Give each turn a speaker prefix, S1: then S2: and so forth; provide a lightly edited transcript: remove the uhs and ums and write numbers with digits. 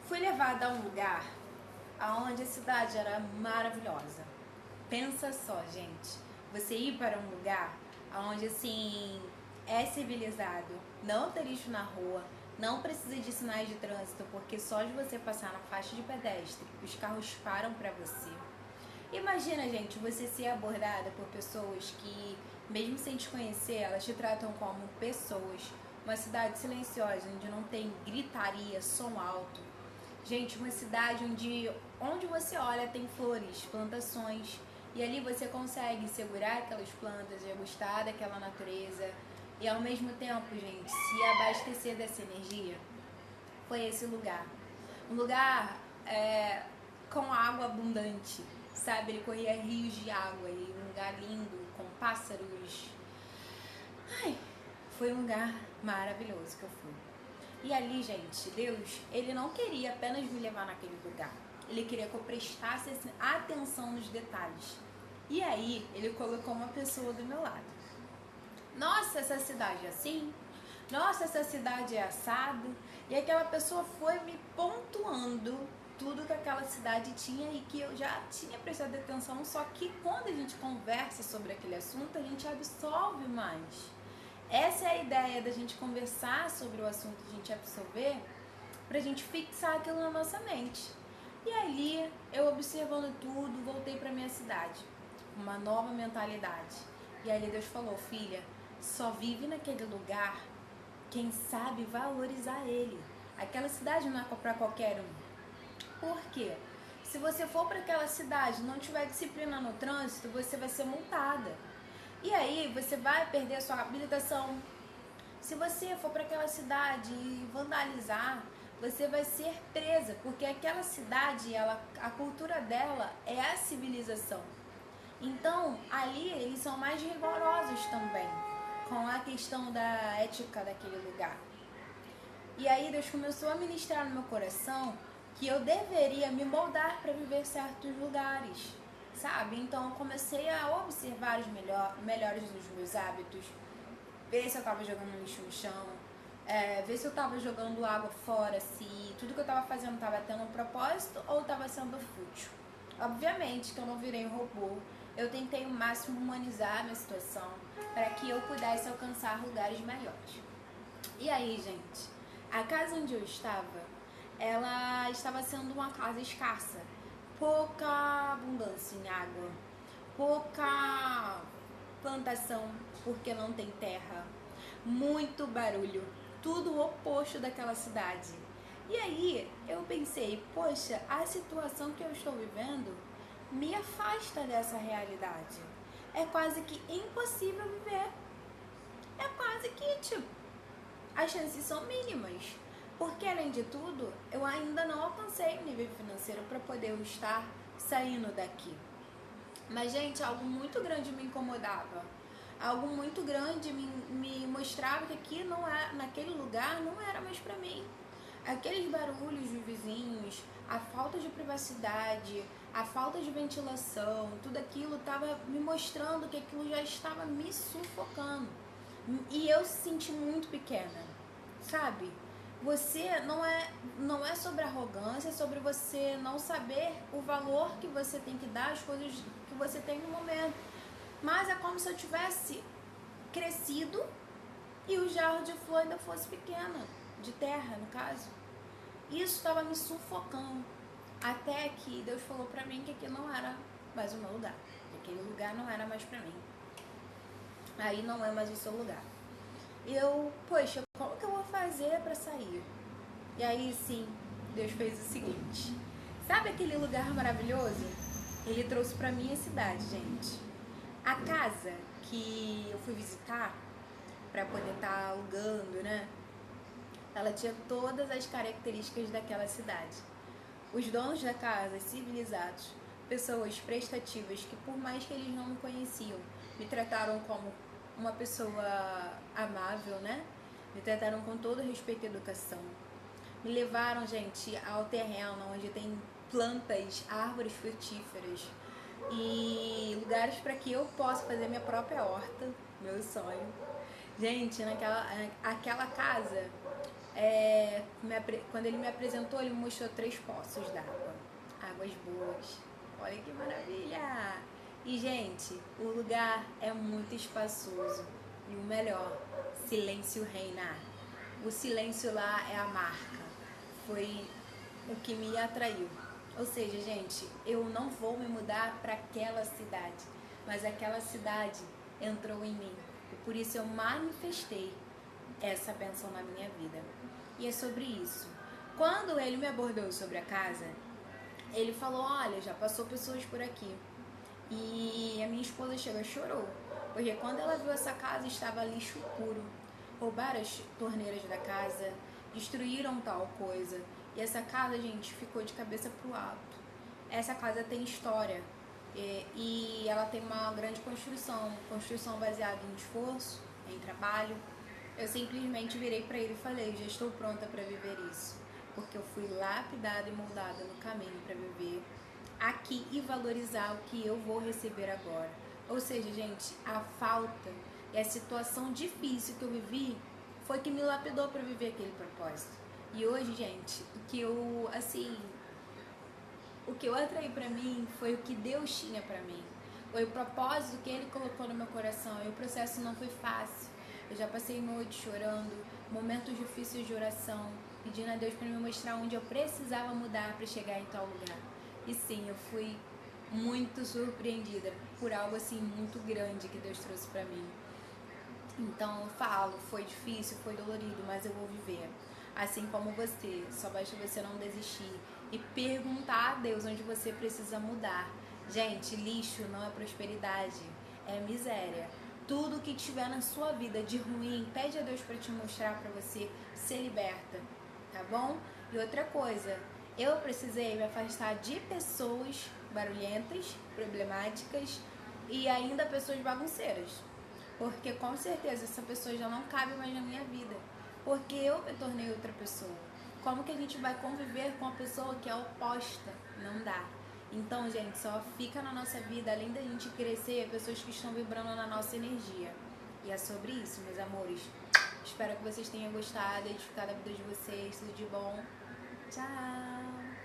S1: Fui levada a um lugar onde a cidade era maravilhosa. Pensa só, gente, você ir para um lugar onde assim é civilizado, não tem lixo na rua, não precisa de sinais de trânsito, porque só de você passar na faixa de pedestre, os carros param para você. Imagina, gente, você ser abordada por pessoas que, mesmo sem te conhecer, elas te tratam como pessoas. Uma cidade silenciosa, onde não tem gritaria, som alto. Gente, uma cidade onde você olha tem flores, plantações. E ali você consegue segurar aquelas plantas e gostar daquela natureza. E ao mesmo tempo, gente, se abastecer dessa energia. Foi esse lugar. Um lugar com água abundante, sabe? Ele corria rios de água e um lugar lindo, com pássaros. Ai, foi um lugar maravilhoso que eu fui. E ali, gente, Deus, ele não queria apenas me levar naquele lugar. Ele queria que eu prestasse atenção nos detalhes. E aí, ele colocou uma pessoa do meu lado. Nossa, essa cidade é assim? Nossa, essa cidade é assado. E aquela pessoa foi me pontuando tudo que aquela cidade tinha e que eu já tinha prestado atenção, só que quando a gente conversa sobre aquele assunto, a gente absorve mais. Essa é a ideia da gente conversar sobre o assunto, a gente absorver, pra gente fixar aquilo na nossa mente. E ali, eu observando tudo, voltei pra minha cidade, uma nova mentalidade. E ali Deus falou, filha, só vive naquele lugar quem sabe valorizar ele. Aquela cidade não é para qualquer um. Por quê? Se você for para aquela cidade e não tiver disciplina no trânsito, você vai ser multada. E aí você vai perder a sua habilitação. Se você for para aquela cidade e vandalizar, você vai ser presa, porque aquela cidade, a cultura dela é a civilização. Então, ali eles são mais rigorosos também com a questão da ética daquele lugar. E aí Deus começou a ministrar no meu coração que eu deveria me moldar para viver certos lugares, sabe? Então eu comecei a observar os melhores dos meus hábitos, ver se eu estava jogando lixo no chão, ver se eu estava jogando água fora, se tudo que eu estava fazendo estava tendo um propósito ou estava sendo fútil. Obviamente que eu não virei um robô, eu tentei o máximo humanizar a minha situação para que eu pudesse alcançar lugares melhores. E aí, gente, a casa onde eu estava, ela estava sendo uma casa escassa, pouca abundância em água, pouca plantação, porque não tem terra, muito barulho, tudo o oposto daquela cidade. E aí eu pensei, poxa, a situação que eu estou vivendo me afasta dessa realidade. É quase que impossível viver. É quase que, tipo, as chances são mínimas. Porque, além de tudo, eu ainda não alcancei o nível financeiro para poder estar saindo daqui. Mas, gente, algo muito grande me incomodava. Algo muito grande me mostrava que aqui não é, naquele lugar não era mais para mim. Aqueles barulhos dos vizinhos, a falta de privacidade, a falta de ventilação, tudo aquilo estava me mostrando que aquilo já estava me sufocando. E eu se senti muito pequena, sabe? Você não é sobre arrogância, é sobre você não saber o valor que você tem que dar às coisas que você tem no momento. Mas é como se eu tivesse crescido e o jarro de flor ainda fosse pequena, de terra no caso. Isso estava me sufocando. Até que Deus falou pra mim que aqui não era mais o meu lugar. Que aquele lugar não era mais pra mim. Aí não é mais o seu lugar. E eu, poxa, como que eu vou fazer pra sair? E aí sim, Deus fez o seguinte. Sabe aquele lugar maravilhoso? Ele trouxe pra minha cidade, gente. A casa que eu fui visitar pra poder estar alugando, né? Ela tinha todas as características daquela cidade. Os donos da casa, civilizados, pessoas prestativas que, por mais que eles não me conheciam, me trataram como uma pessoa amável, né? Me trataram com todo respeito e educação. Me levaram, gente, ao terreno onde tem plantas, árvores frutíferas e lugares para que eu possa fazer minha própria horta, meu sonho. Gente, aquela casa Quando ele me apresentou, ele me mostrou 3 poços d'água. Águas boas. Olha que maravilha! E, gente, o lugar é muito espaçoso. E o melhor, silêncio reina. O silêncio lá é a marca. Foi o que me atraiu. Ou seja, gente, eu não vou me mudar para aquela cidade, mas aquela cidade entrou em mim. E por isso eu manifestei essa bênção na minha vida. E é sobre isso. Quando ele me abordou sobre a casa, ele falou, olha, já passou pessoas por aqui. E a minha esposa chegou e chorou. Porque quando ela viu essa casa, estava lixo puro. Roubaram as torneiras da casa, destruíram tal coisa. E essa casa, gente, ficou de cabeça pro alto. Essa casa tem história. E ela tem uma grande construção baseada em esforço, em trabalho. Eu simplesmente virei para ele e falei, já estou pronta para viver isso, porque eu fui lapidada e moldada no caminho para viver aqui e valorizar o que eu vou receber agora. Ou seja, gente, a falta e a situação difícil que eu vivi foi que me lapidou para viver aquele propósito. E hoje, gente, o que eu atraí para mim foi o que Deus tinha para mim. Foi o propósito que Ele colocou no meu coração. E o processo não foi fácil. Eu já passei noites chorando, momentos difíceis de oração, pedindo a Deus para me mostrar onde eu precisava mudar para chegar em tal lugar. E sim, eu fui muito surpreendida por algo assim muito grande que Deus trouxe para mim. Então eu falo, foi difícil, foi dolorido, mas eu vou viver. Assim como você, só basta você não desistir e perguntar a Deus onde você precisa mudar. Gente, lixo não é prosperidade, é miséria. Tudo que tiver na sua vida de ruim, pede a Deus para te mostrar, para você ser liberta, tá bom? E outra coisa, eu precisei me afastar de pessoas barulhentas, problemáticas e ainda pessoas bagunceiras. Porque com certeza essa pessoa já não cabe mais na minha vida. Porque eu me tornei outra pessoa. Como que a gente vai conviver com a pessoa que é oposta? Não dá. Então, gente, só fica na nossa vida, além da gente crescer, pessoas que estão vibrando na nossa energia. E é sobre isso, meus amores. Espero que vocês tenham gostado, edificado a vida de vocês. Tudo de bom. Tchau!